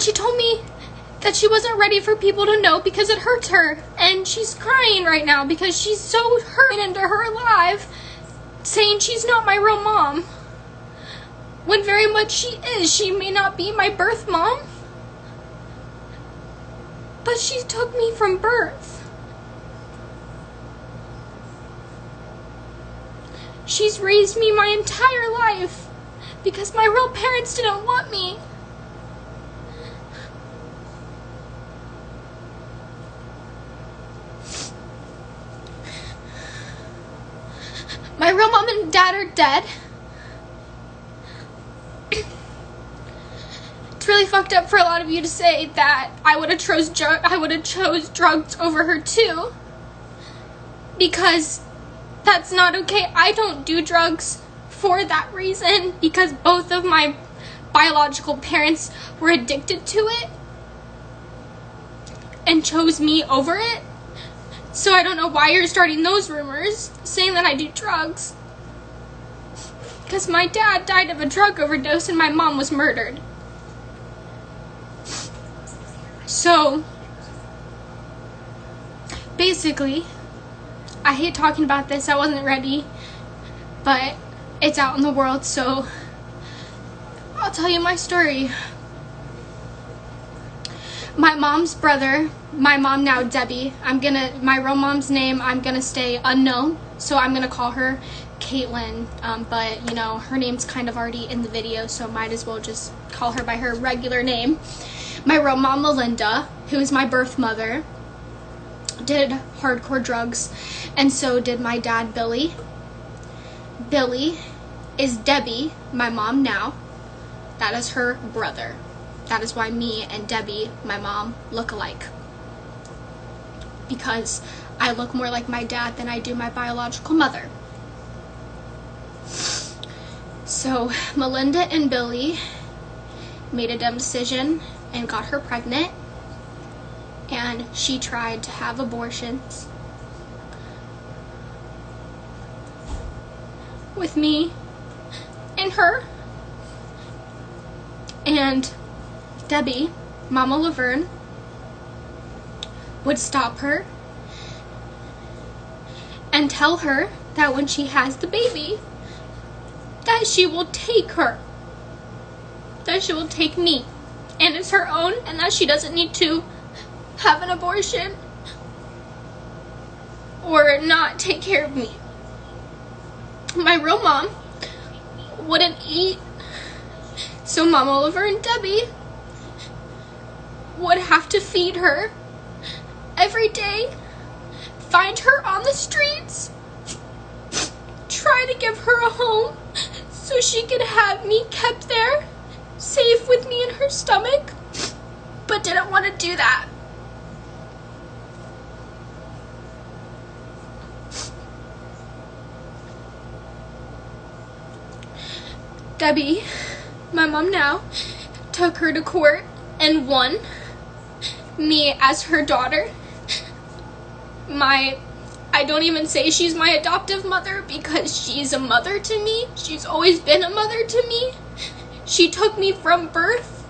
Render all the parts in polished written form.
she told me that she wasn't ready for people to know because it hurts her. And she's crying right now because she's so hurt into her life, saying she's not my real mom. When very much she is. She may not be my birth mom, but she took me from birth. She's raised me my entire life because my real parents didn't want me. My real mom and dad are dead. It's really fucked up for a lot of you to say that I would have chose drugs over her too, because that's not okay. I don't do drugs for that reason, because both of my biological parents were addicted to it and chose me over it. So I don't know why you're starting those rumors saying that I do drugs, because my dad died of a drug overdose and my mom was murdered. So basically, I hate talking about this. I wasn't ready, but it's out in the world, so I'll tell you my story. My mom's brother, my mom now, Debbie, my real mom's name, I'm gonna stay unknown, so I'm gonna call her Caitlin, but you know, her name's kind of already in the video, so might as well just call her by her regular name. My real mom, Melinda, who is my birth mother, did hardcore drugs, and so did my dad, Billy. Billy is Debbie, my mom now. That is her brother. That is why me and Debbie, my mom, look alike. Because I look more like my dad than I do my biological mother. So Melinda and Billy made a dumb decision and got her pregnant, and she tried to have abortions with me and her. And Debbie, Mama Laverne, would stop her and tell her that when she has the baby, that she will take her, that she will take me and as her own, and that she doesn't need to have an abortion or not take care of me. My real mom wouldn't eat, so Mama Laverne and Debbie would have to feed her every day, find her on the streets, try to give her a home so she could have me kept there, safe with me in her stomach, but didn't want to do that. Debbie, my mom now, took her to court and won. Me as her daughter. I don't even say she's my adoptive mother, because she's a mother to me. She's always been a mother to me. She took me from birth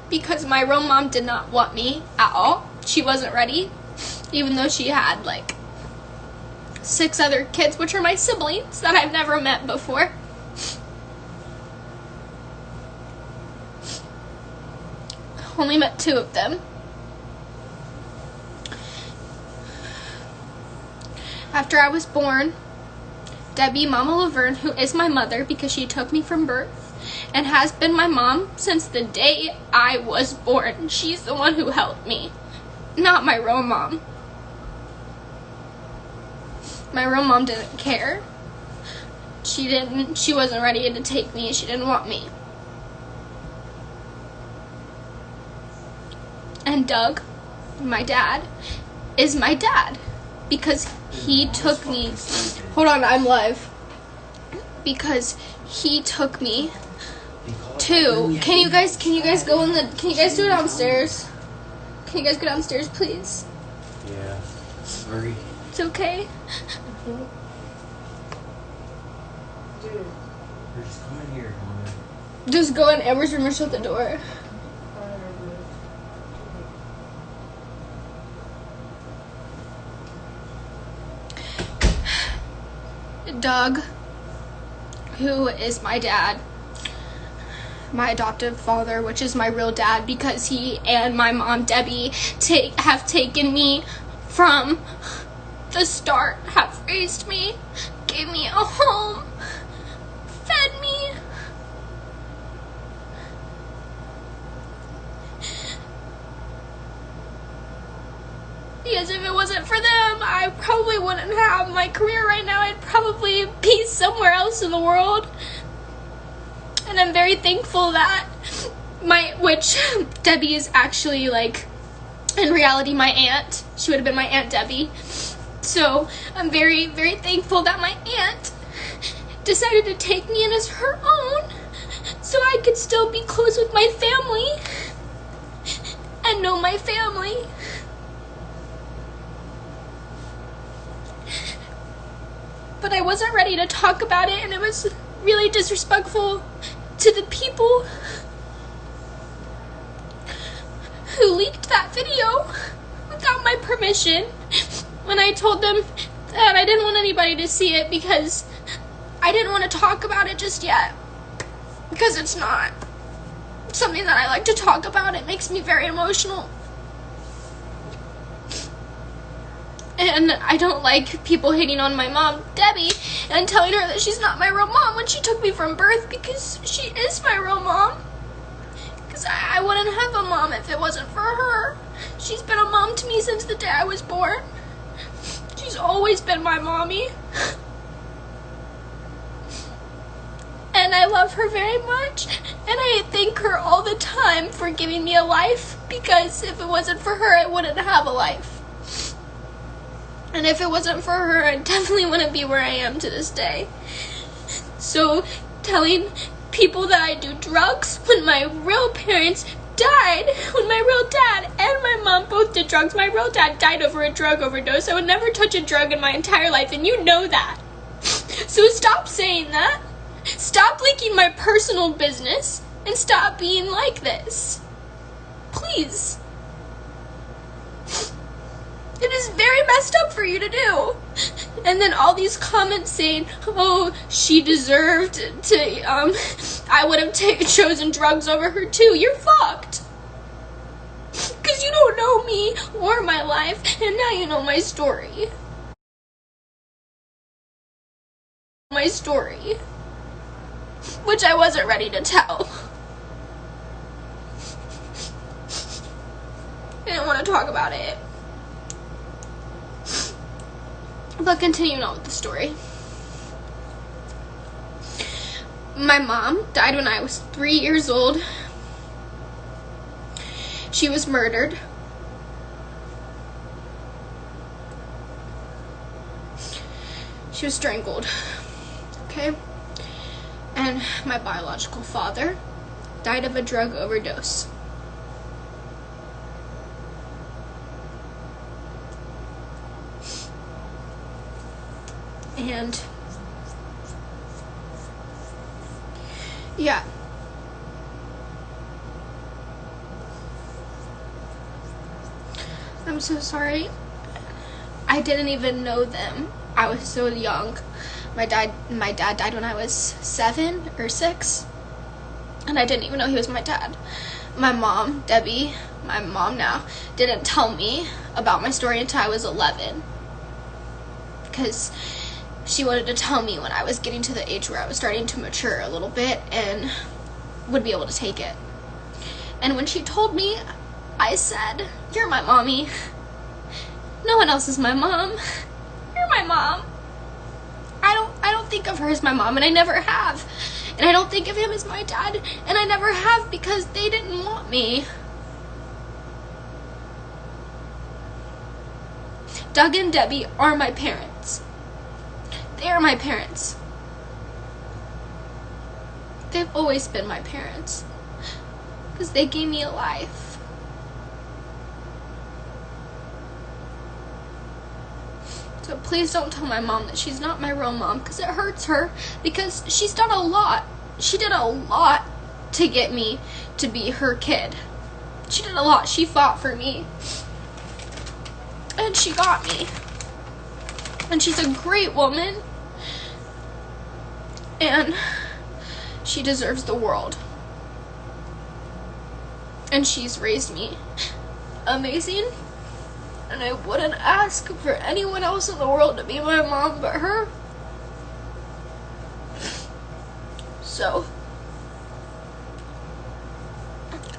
because my real mom did not want me at all. She wasn't ready, even though she had like 6 other kids, which are my siblings that I've never met before. Only met 2 of them. After I was born, Debbie, Mama Laverne, who is my mother because she took me from birth and has been my mom since the day I was born. She's the one who helped me, not my real mom. My real mom didn't care. She wasn't ready to take me. She didn't want me. And Doug, my dad, is my dad because he took me. Hold on, I'm live. Because he took me to. Can you guys do it downstairs? Can you guys go downstairs, please? Yeah. Sorry. It's okay. Dude. Just come in here, Mama. Just go in Amber's room and shut the door. Doug, who is my dad, my adoptive father, which is my real dad, because he and my mom Debbie have taken me from the start, have raised me, gave me a home, fed me. Because if it wasn't for them, I probably wouldn't have my career right now. I'd probably be somewhere else in the world. And I'm very thankful that which Debbie is actually, like, in reality, my aunt. She would have been my Aunt Debbie. So I'm very, very thankful that my aunt decided to take me in as her own so I could still be close with my family and know my family. But I wasn't ready to talk about it, and it was really disrespectful to the people who leaked that video without my permission when I told them that I didn't want anybody to see it because I didn't want to talk about it just yet, because it's not something that I like to talk about. It makes me very emotional. And I don't like people hating on my mom, Debbie, and telling her that she's not my real mom when she took me from birth, because she is my real mom. Because I wouldn't have a mom if it wasn't for her. She's been a mom to me since the day I was born. She's always been my mommy. And I love her very much. And I thank her all the time for giving me a life, because if it wasn't for her, I wouldn't have a life. And if it wasn't for her, I definitely wouldn't be where I am to this day. So, telling people that I do drugs when my real parents died, when my real dad and my mom both did drugs. My real dad died over a drug overdose. I would never touch a drug in my entire life, and you know that. So stop saying that. Stop leaking my personal business, and stop being like this. Please. It is very messed up for you to do. And then all these comments saying, oh, she deserved to, I would have chosen drugs over her too. You're fucked. Because you don't know me or my life, and now you know my story. My story. Which I wasn't ready to tell. I didn't want to talk about it. But continuing on with the story. My mom died when I was 3 years old. She was murdered. She was strangled. Okay? And my biological father died of a drug overdose. And yeah, I'm so sorry. I didn't even know them. I was so young. My dad died when I was 7 or 6, and I didn't even know he was my dad. My mom, Debbie, my mom now, didn't tell me about my story until I was 11, because she wanted to tell me when I was getting to the age where I was starting to mature a little bit and would be able to take it. And when she told me, I said, "You're my mommy. No one else is my mom. You're my mom." I don't think of her as my mom, and I never have. And I don't think of him as my dad, and I never have, because they didn't want me. Doug and Debbie are my parents. They are my parents. They've always been my parents, because they gave me a life. So please don't tell my mom that she's not my real mom, because it hurts her, because she's done a lot. She did a lot to get me to be her kid. She did a lot. She fought for me. And she got me. And she's a great woman. And she deserves the world. And she's raised me amazing. And I wouldn't ask for anyone else in the world to be my mom but her. So,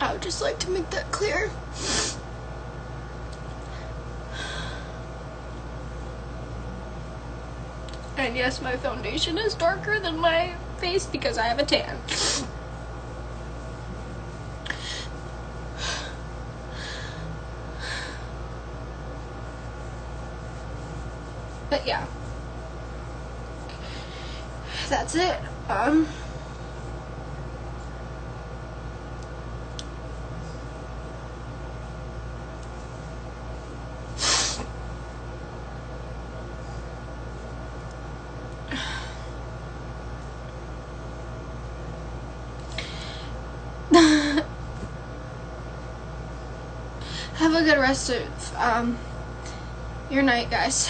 I would just like to make that clear. And yes, my foundation is darker than my face because I have a tan. But yeah. That's it. Have a good rest of your night, guys.